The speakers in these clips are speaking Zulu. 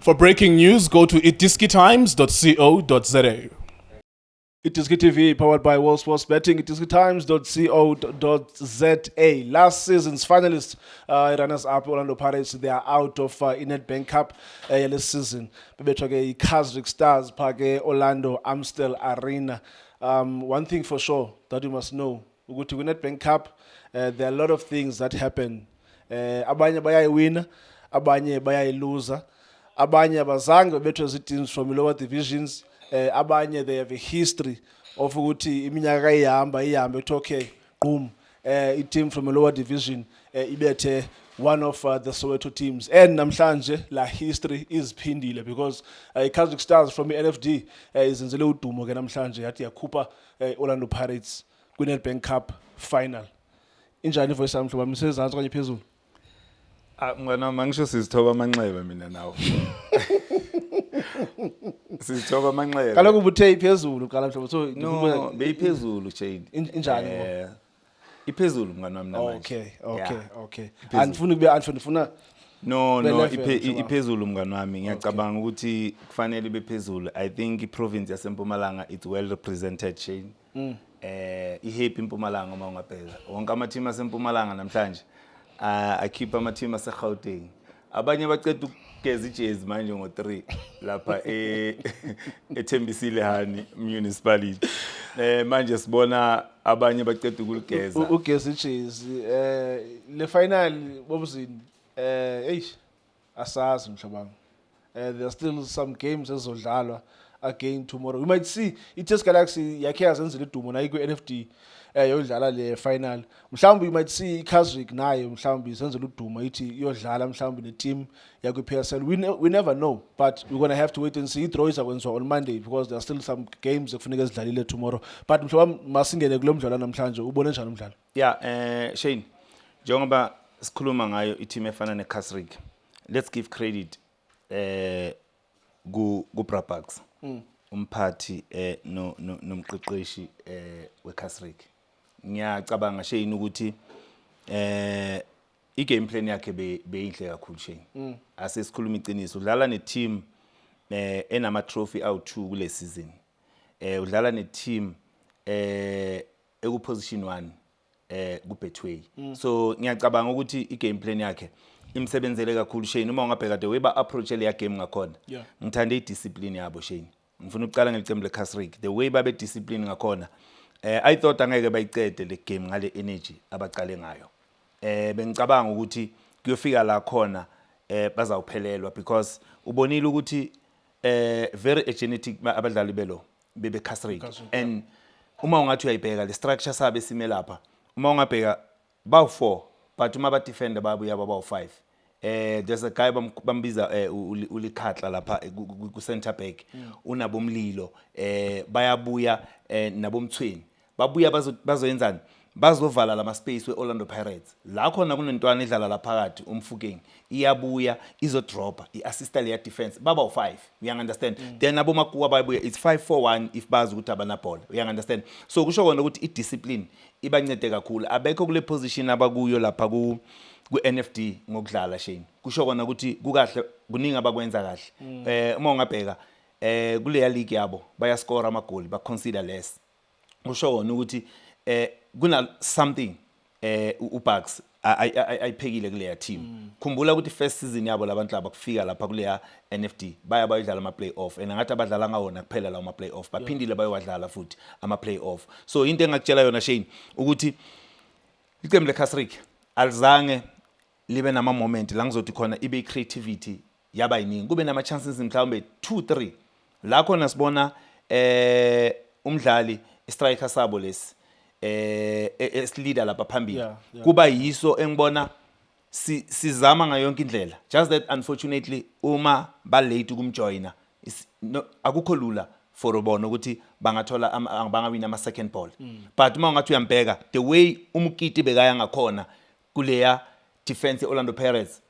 For breaking news, go to itiskitimes.co.za. Itiski TV, powered by World Sports Betting. itiskitimes.co.za. Last season's finalists, runners-up Orlando Pirates, they are out of Nedbank Cup this season. Bebethwa Kazrick Stars, Pake Orlando Amstel Arena. One thing for sure that you must know, we go to Nedbank Cup. There are a lot of things that happen. Abanye bayayi-wina, abanye bayayi-loser. Abanye abazange bebethwe teams from lower divisions. Abanye they have a history of ukuthi iminyaka ihambe okay boom team from a lower division ibethe one of the Soweto teams, and namhlanje la history is phindile because Kazrick Stars from the NFD izenzele udumo ke namhlanje yathi yakhupha Orlando Pirates kwi-Nedbank Cup final. Injani voice yami mhlobo misezantsi kanye phezulu? Mngana mangisho sizithoba amanxeba mina nawo. Sizithoba amanxeba. Kaloku ubuthe iphezulu qala mhlobo, so no beyiphezulu Jane. Injani ngo? Iphezulu mngana wami namanje. Okay. Andifuna kube andifuna No iphezulu mngana wami. Ngiyacabanga ukuthi kufanele bephezulu. I think iprovince yaseMpumalanga it's well represented Jane. Ihappy Mpumalanga uma ungabheka. Wonke ama team aseMpumalanga namhlanje akhipha ama team aseGauteng. Abanye baceda ukugeza ijezi manje ngo3 lapha eThembisile Hani municipality. Manje sibona abanye baceda ukuligeza. Ugeza ijezi le final bobuzini asazi mhlabanga. There are still some games ezodlalwa again tomorrow. We might see iTS Galaxy yakhe yazenzela idumo na iku-NFD yodlala le final. Mhlawumbe you might see iKazrick nayo mhlawumbe izenzela udumo ithi yodlala mhlawumbe ne-team yakwi-PSL. We never know, but we're going to have to wait and see. I-draw izakwenziwa on Monday because there are still some games ekufuneka zidlalile tomorrow. But mhlawumbe masingene kulo mdlalo namhlanje ubone njani umdlalo? Yeah, Shane, njengoba sikhuluma ngayo i-team efana neKazrick, let's give credit ku-Brabucks. Umphathi nomqeqeshi weKazrick. Ngiyacabanga Shane ukuthi i-game plan yakhe beyinhle kakhulu Shane. Asesikhuluma iqiniso, udlala ne-team enama trophy awu2 kule season. Udlala ne-team eku-position 1 ku-Betway. So ngiyacabanga ukuthi i-game plan yakhe imsebenzele kakhulu Shane. Uma ungabheka the way ba approach le game ngakhona. Ngithanda i-discipline yabo Shane. Ngifuna ukuqala ngelicembu leKazrick, the way babe discipline ngakhona. I thought angeke bayicede le game ngale energy abaqale ngayo. Bengicabanga ukuthi kuyofika la khona bazawuphelelwa because ubonile ukuthi very energetic abadlali bebe Kazrick. And uma ungathi uyayibheka le structure sabe sime lapha, uma ungabheka bawu4 but uma ba defender babuya bawu5. There's a guy bambiza ulikhatla lapha ku center back unabomlilo bayabuya nabomthweni babuya bazoyenzani bazovala lama space weOrlando Pirates la khona kunentwana edlala la phakathi umfukeng iyabuya izodropa iassista le ya defense baba u5 you understand then nabo makuwa bayabuya it's 5-4-1 if bazi ukuthi abana ball you understand so kusho kona ukuthi idiscipline ibancede kakhulu abekho kule position abakuyo lapha ku-NFD ngokudlala Shane kusho kona ukuthi kukahle kuningi abakwenza kahle uma ungabheka kule league yabo bayascore amagoli ba consider less kusho kona ukuthi kuna something uBucks ayiphekile kule team khumbula ukuthi first season yabo labantu laba kufika lapha kule NFD bayadlala ama playoff and ngathi abadlala ngawona kuphela la ama playoff baphindile bayowadlala futhi ama playoff so into engakutshela yona Shane ukuthi iqembu leKazrick alizange libe nama moment la ngizothi khona ibe creativity yaba yiningi kube nama chances mhlawumbe 2-3 la khona sibona umdlali striker sabo lesi leader lapha phambili kuba yiso engibona sizama ngayo yonke indlela just that unfortunately uma ba late ukumjoina akukho lula for ubona ukuthi bangathola bangawina ama second ball but uma ungathi uyambheka the way umkiti bekaya ngakhona kuleya defense Orlando Pirates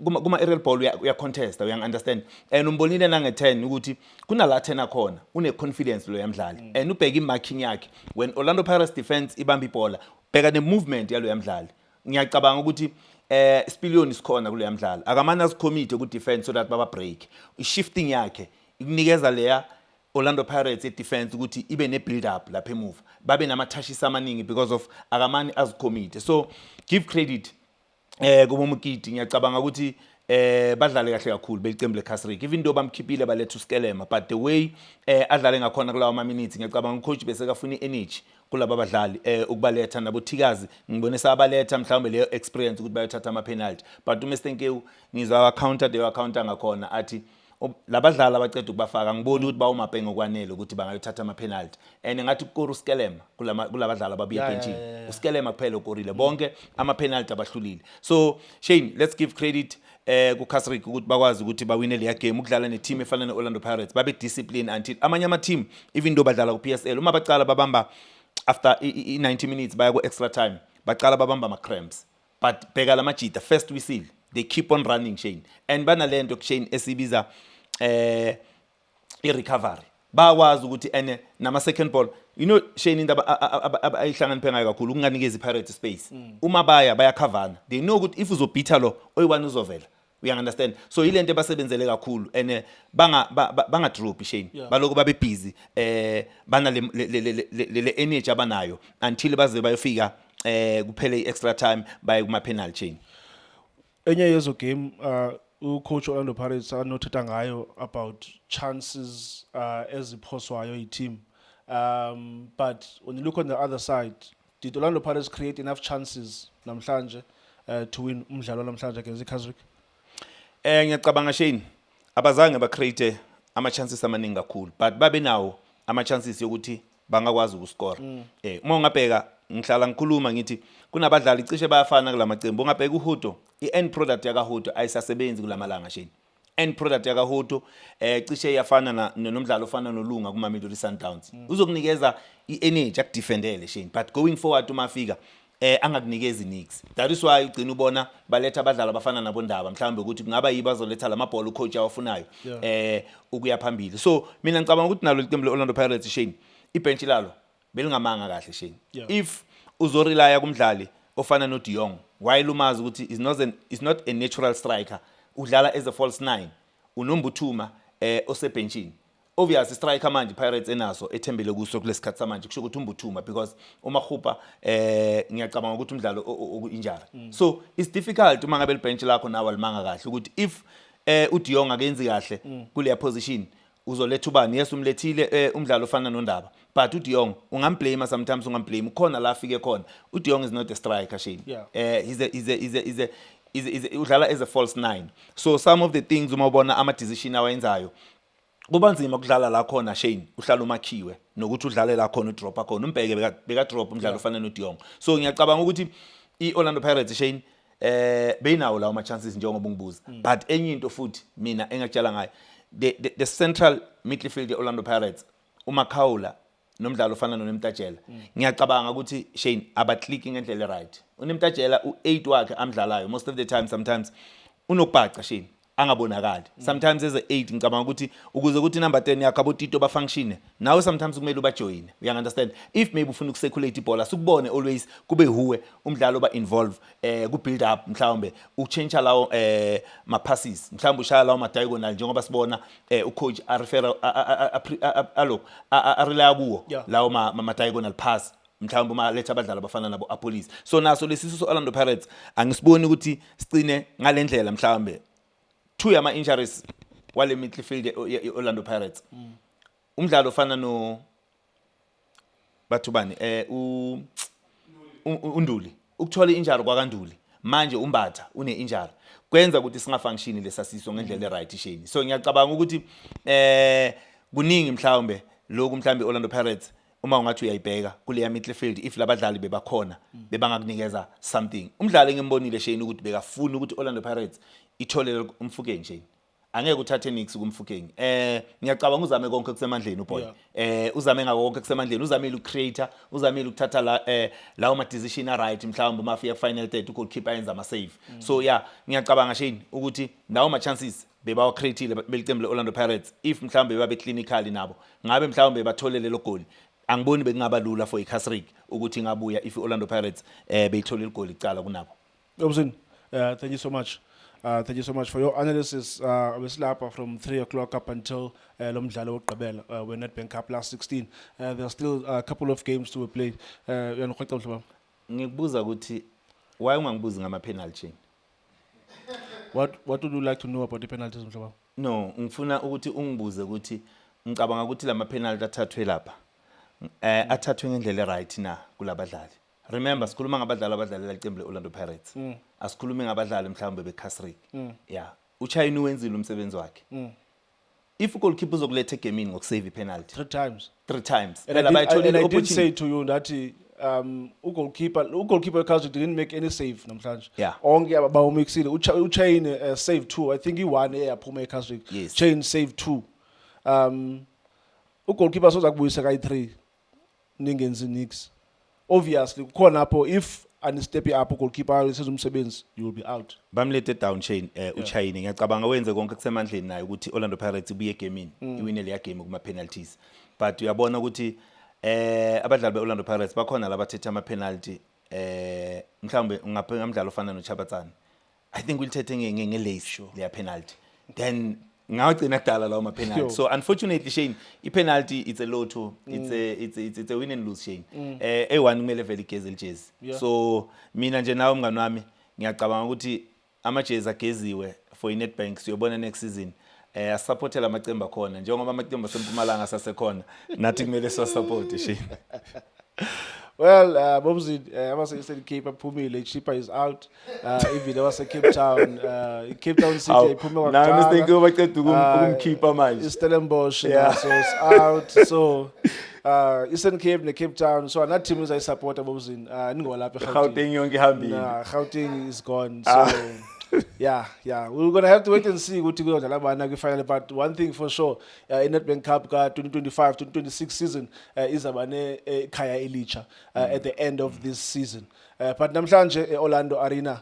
kuma aerial ball uya contest uya understand and umbonile nange 10 ukuthi kuna la 10 akhona une confidence lo yamdlali and ubheka imarking yakhe when Orlando Pirates defense ibamba ibhola bheka ne movement yalo yamdlali ngiyacabanga ukuthi Spillion isikhona kule yamdlalo akamana asicommit ku defense so that baba break ishifting yakhe ikunikeza leya Orlando Pirates defense ukuthi ibe ne build up lapha emuva babe namathashisa amaningi because of akamani azicommit so give credit kubomukiti ngiyacabanga ukuthi badlale kahle kakhulu belicembu leCasrick even though bamkhiphile baletha uSkelema but the way adlale ngakhona kulawa ama minutes ngiyacabanga ucoach bese kafuna energy kulabo abadlali ukubaletha nabo Thikazi ngibone sabaletha mhlawumbe leyo experience ukuthi bayothatha ama penalty but uMr Nkewu ngizwa counter the counter ngakhona athi labadlali abaceda ukubafaka ngibona ukuthi bawumabhengo kwanele ukuthi bangayothatha ama penalty and ngathi ukuru Skelema kulabadlali ababiya benchini uSkelema kuphela ukorile bonke ama penalty abahlulile so Shane let's give credit ku Casrick ukuthi bakwazi ukuthi bawine le game ukudlala ne team efana ne Orlando Pirates babe discipline until amanye ama team even though badlala ku PSL uma baqala babamba after 90 minutes baya ku extra time baqala babamba ama cramps but bheka la majita first whistle they keep on running Shane and banalento Shane esibiza i-recovery bakwazi ukuthi ene nama second ball you know Shane indaba ayihlanganiphe ngayo kakhulu ukunganikeza iPirates space uma baya coverana they know ukuthi if uzobhitha lo oyiwani uzovela we understand so ilento ebasebenzele kakhulu ene banga drop Shane baloko babe busy bana le energy abanayo until baze bayofika kuphele i-extra time baye kuma penalty Shane enye yezo game ucoach Orlando Pirates anothetha ngayo about chances eziphoswayo i-team but when you look on the other side did Orlando Pirates create enough chances namhlanje to win umdlalo namhlanje against iCasrick ngiyacabanga Shane abazange ba create ama chances amaningi kakhulu but babe nawo ama chances yokuthi bangakwazi ukuscore uma ungabheka ngihlala ngikhuluma ngithi kunabadlali cishe bayafana kulamacembu ungabheka uHuto i-end product yaka Huto ayisasebenzi kulamalanga Shane end product yaka Huto cishe yafana nomdlalo ofana noLunga kuma Mamelodi Sundowns uzokunikeza i-energy akudefendele Shane but going forward umafika angakunikezi nix that is why ugcina ubona baletha abadlali abafana nabondaba mhlawumbe ukuthi kungaba yibazoletha lamabhola ucoach awafunayo ukuya phambili so mina ngicabanga ukuthi nalo iqembu leOrlando Pirates Shane ibench lalo belingamanga kahle Shane if uzorelaya kumdlali ofana no De Jong while umazi ukuthi is not a natural striker udlala as a false nine unombuthuma osebenchini obviously striker manje Pirates enaso ethembele kuso kulesikhathi samanje kusho ukuthi umbuthuma because uma khupa ngiyacabanga ukuthi umdlalo uinjara so it's difficult uma ngabe bench lakho nawo alimanga kahle ukuthi if uDe Jong akenzi kahle kule position uzoletha ubani yes umlethile umdlalo ofana noNdaba but uDe Jong ungamblame sometimes ungamblame khona la afike khona uDe Jong is not a striker Shane he's udlala as a false nine so some of the things uma ubona ama decision awenzayo kubanzima ukudlala la khona Shane uhlala umakhiwe nokuthi udlale la khona udropa khona umbheke beka drop umdlalo ofana noDe Jong so ngiyacabanga ukuthi iOrlando Pirates Shane beyinawo lawo ama chances njengoba ngibuza but enye into futhi mina engatshala ngayo the central midfield yeOrlando Pirates uMakhawula nomdlalo ofana noNemtatshela ngiyacabanga ukuthi Shane abaclicking ngendlela right uNemtatshela u8 wakhe amdlalayo most of the time sometimes unokubhaca Shane angabonakali sometimes as a 8 ngicabanga ukuthi ukuze ukuthi number 10 yakhe abotito ba function nawe sometimes kumele ubajoin you understand if maybe ufuna ukucirculate ibhola sikubone always kube huwe umdlalo ba involve ku build up mhlawumbe uchange lawo ma passes mhlawumbe ushaya lawo ma diagonal njengoba sibona ucoach arefera arela kuwo lawo ma diagonal pass mhlawumbe uma letha abadlali abafana nabo apolice so naso lesiso Orlando Pirates angisiboni ukuthi sicine ngalendlela mhlawumbe two yama injuries wale midfield yeOrlando Pirates umdlalo ofana no bathubani uNduli ukuthola injury kwaKanduli manje umbatha une injury kwenza ukuthi singafunction lesasiso ngendlela eright Shane so ngiyacabanga ukuthi kuningi mhlawumbe lokhu mhlawumbe Orlando Pirates uma ungathi uyayibheka kule ya midfield if labadlali bebakhona bebangakunikeza something umdlalo engimbonile Shane ukuthi bekafuna ukuthi Orlando Pirates ithole umfukeni Shane angeke uthathe nix kumfukeni ngiyacabanga uzame konke kusemandleni uboy uzame ngako konke kusemandleni uzamile ucreator uzamile ukuthatha lawo ma decision right mhlawumbe mafika final third goalkeeper yenza ama save so yeah ngiyacabanga Shane ukuthi nawo ma chances bebawa createile belicembu leOrlando Pirates if mhlawumbe babe clinically nabo ngabe mhlawumbe batholele lo goal angiboni bekungaba lula for iCasrick ukuthi ngabuya if iOrlando Pirates beyithola igoli icala kunabo Obusini Thank you so much. Thank you so much for your analysis. Weslapa from 3 o'clock up until Lomdlalo Kabel, when Nedbank Cup last 16. There are still a couple of games to be played. Ngikubuza ukuthi why ungangibuzi ngama penalty? What would you like to know about the penalties, Mhlaba? No, ngifuna ukuthi ungibuze ukuthi ngicabanga ukuthi lama penalty athathwe lapha athathwe ngendlela right na kulabadlali. Remember sikhuluma ngabadlali abadlalela iqembu leOrlando Pirates. Asikhulumi ngabadlali mhlawumbe beCasrick. Yeah. Uchayini wenzile umsebenzi wakhe. If goalkeeper uzokuletha egamini ngokusave penalty 3 times. 3 times. And I did say to you that goalkeeper Casrick didn't make any save namhlanje. Yeah. Onke abawumixile. Uchayini saved 2. I think he won eyaphuma eCasrick. Yes. Chain saved 2. Goalkeeper soza kubuyisa kayi3. Ningenzi nix. Obviously kukhona lapho if anistepi up goalkeeper usenza umsebenzi you will be out. Bamlethe down chain uchayini ngiyacabanga wenze konke kusemandleni naye ukuthi Orlando Pirates ibuye egamini iwine le game kuma penalties. But uyabona ukuthi abadlali beOrlando Pirates bakhona labathethe ama penalty mhlawumbe ngamdlalo ofana noChabatsana. I think we'll thethe ngelace le penalty. Then ngawugcina kudala lawo ma penalty. So unfortunately Shane penalty it's a lotto, it's a win and lose Shane. A1 kumele vele igeze ijezi. So mina nje nawe mngani wami ngiyacabanga ukuthi ama jezi ageziwe for iNedbank siyobona next season. Asupportela amaqembu akhona njengoba amaqembu asempumalanga asasekhona nathi kumele siwasupport Shane. Well, Bomzi, I was saying Cape Pumile, Chipa is out. Even there was a Cape Town City, Pumila. Now I'm thinking over to keep a man. Stellenbosch, so it's out. So, Eastern Cape, the Cape Town. So, another team I support Bomzi. Gauteng is gone. So. Yeah, we're gonna have to wait and see what go on finally. But one thing for sure, in Nedbank Cup 2025-2026 season is abane Kaya Elicha at the end of this season. But namhlanje Orlando Arena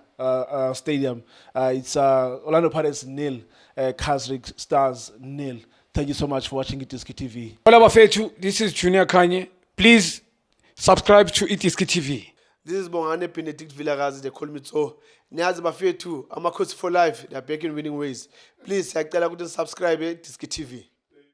Stadium, it's Orlando Pirates 0, Casrick Stars 0. Thank you so much for watching Itiski TV. Hola bafethu, this is Junior Kanye. Please subscribe to Itiski TV. This is Bongane Benedict Villagazi, they call me so. Niyazi bafethu, Amakhosi for life, they are back in winning ways. Please, siyacela ukuthi subscribe Itiski TV.